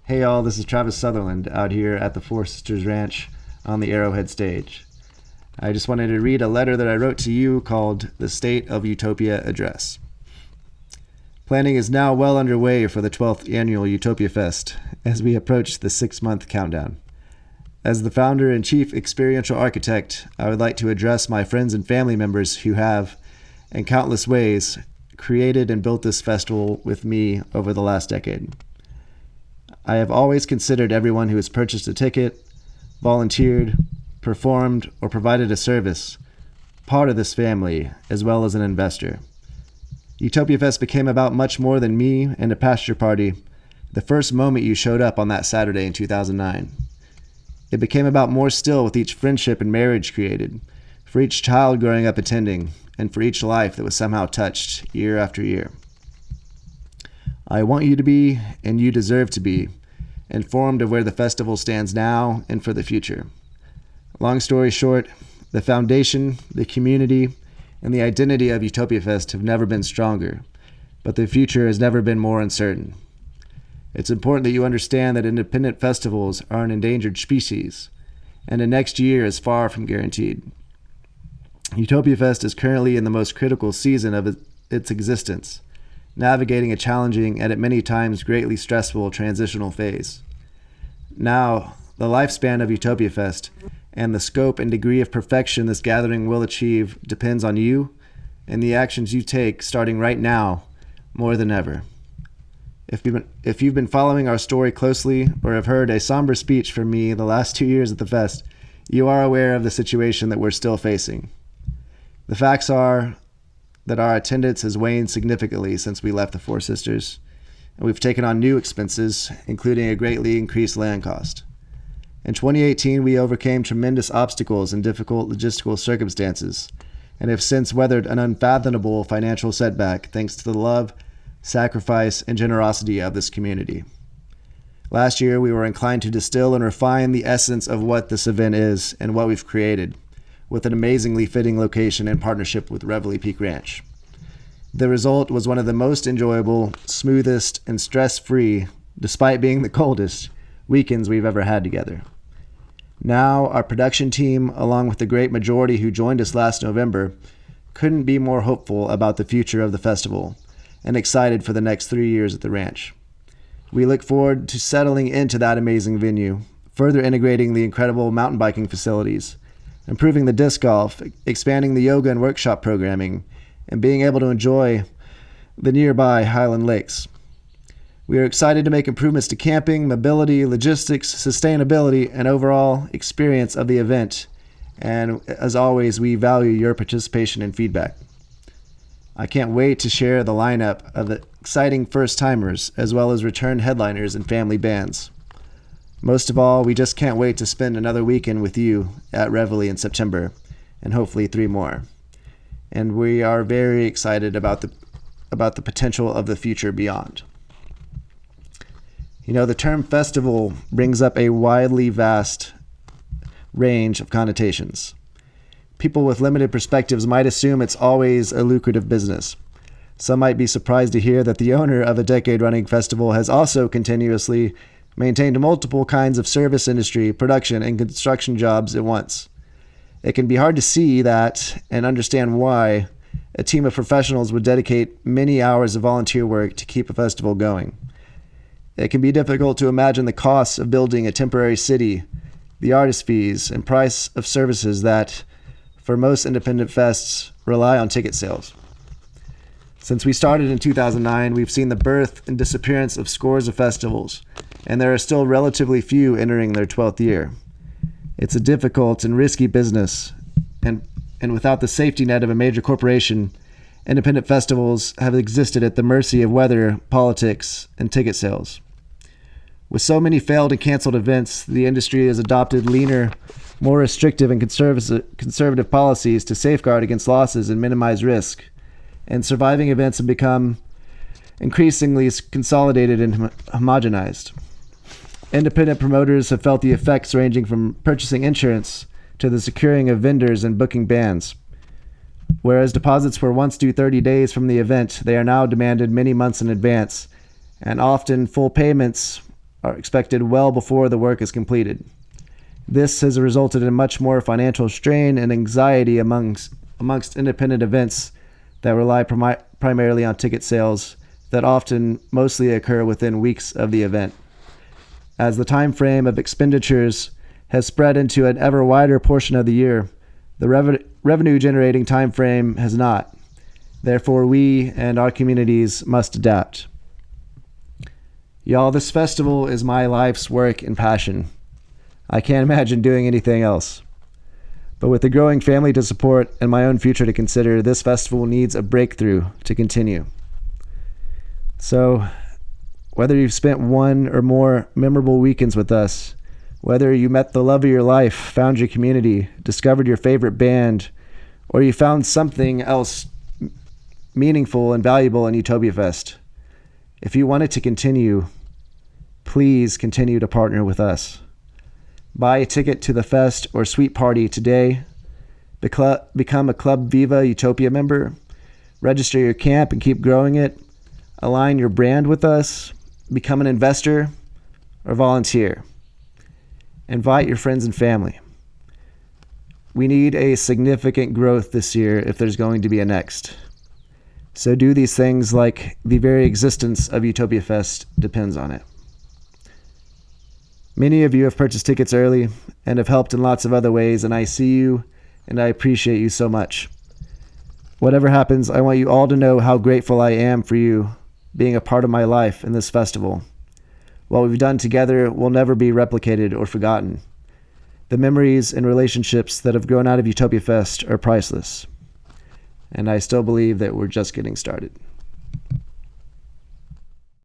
Hey all, this is Travis Sutherland out here at the Four Sisters Ranch on the Arrowhead stage. I just wanted to read a letter that I wrote to you called The State of Utopia Address. Planning is now well underway for the 12th annual Utopia Fest as we approach the 6-month countdown. As the founder and chief experiential architect, I would like to address my friends and family members who have, in countless ways, created and built this festival with me over the last decade. I have always considered everyone who has purchased a ticket, volunteered, performed, or provided a service part of this family, as well as an investor. Utopia Fest became about much more than me and a pasture party the first moment you showed up on that Saturday in 2009. It became about more still with each friendship and marriage created, for each child growing up attending, and for each life that was somehow touched year after year. I want you to be, and you deserve to be, informed of where the festival stands now and for the future. Long story short, the foundation, the community, and the identity of Utopia Fest have never been stronger, but the future has never been more uncertain. It's important that you understand that independent festivals are an endangered species, and the next year is far from guaranteed. Utopia Fest is currently in the most critical season of its existence, navigating a challenging and at many times greatly stressful transitional phase. Now, the lifespan of Utopia Fest and the scope and degree of perfection this gathering will achieve depends on you and the actions you take starting right now more than ever. If you've been following our story closely or have heard a somber speech from me the last 2 years at the fest, you are aware of the situation that we're still facing. The facts are that our attendance has waned significantly since we left the Four Sisters, and we've taken on new expenses, including a greatly increased land cost. In 2018, we overcame tremendous obstacles and difficult logistical circumstances, and have since weathered an unfathomable financial setback thanks to the love, sacrifice, and generosity of this community. Last year, we were inclined to distill and refine the essence of what this event is and what we've created, with an amazingly fitting location in partnership with Reveille Peak Ranch. The result was one of the most enjoyable, smoothest, and stress-free, despite being the coldest, weekends we've ever had together. Now, our production team, along with the great majority who joined us last November, couldn't be more hopeful about the future of the festival and excited for the next 3 years at the ranch. We look forward to settling into that amazing venue, further integrating the incredible mountain biking facilities, improving the disc golf, expanding the yoga and workshop programming, and being able to enjoy the nearby Highland Lakes. We are excited to make improvements to camping, mobility, logistics, sustainability, and overall experience of the event. And as always, we value your participation and feedback. I can't wait to share the lineup of the exciting first-timers, as well as return headliners and family bands. Most of all, we just can't wait to spend another weekend with you at Reveille in September, and hopefully 3 more. And we are very excited about the potential of the future beyond. You know, the term festival brings up a widely vast range of connotations. People with limited perspectives might assume it's always a lucrative business. Some might be surprised to hear that the owner of a decade-running festival has also continuously maintained multiple kinds of service industry, production, and construction jobs at once. It can be hard to see that and understand why a team of professionals would dedicate many hours of volunteer work to keep a festival going. It can be difficult to imagine the costs of building a temporary city, the artist fees, and price of services that, for most independent fests, rely on ticket sales. Since we started in 2009, we've seen the birth and disappearance of scores of festivals, and there are still relatively few entering their 12th year. It's a difficult and risky business, and without the safety net of a major corporation, independent festivals have existed at the mercy of weather, politics, and ticket sales. With so many failed and canceled events, the industry has adopted leaner, more restrictive and conservative policies to safeguard against losses and minimize risk, and surviving events have become increasingly consolidated and homogenized. Independent promoters have felt the effects ranging from purchasing insurance to the securing of vendors and booking bands. Whereas deposits were once due 30 days from the event, they are now demanded many months in advance, and often full payments are expected well before the work is completed. This has resulted in much more financial strain and anxiety amongst independent events that rely primarily on ticket sales that often mostly occur within weeks of the event. As the time frame of expenditures has spread into an ever wider portion of the year, the revenue generating time frame has not. Therefore, we and our communities must adapt. Y'all, this festival is my life's work and passion. I can't imagine doing anything else. But with a growing family to support and my own future to consider, this festival needs a breakthrough to continue. So, whether you've spent one or more memorable weekends with us, whether you met the love of your life, found your community, discovered your favorite band, or you found something else meaningful and valuable in Utopia Fest, if you want it to continue, please continue to partner with us. Buy a ticket to the fest or sweet party today. Become a Club Viva Utopia member. Register your camp and keep growing it. Align your brand with us. Become an investor or volunteer. Invite your friends and family. We need a significant growth this year if there's going to be a next. So do these things like the very existence of Utopia Fest depends on it. Many of you have purchased tickets early and have helped in lots of other ways, and I see you and I appreciate you so much. Whatever happens, I want you all to know how grateful I am for you being a part of my life in this festival. What we've done together will never be replicated or forgotten. The memories and relationships that have grown out of Utopia Fest are priceless. And I still believe that we're just getting started.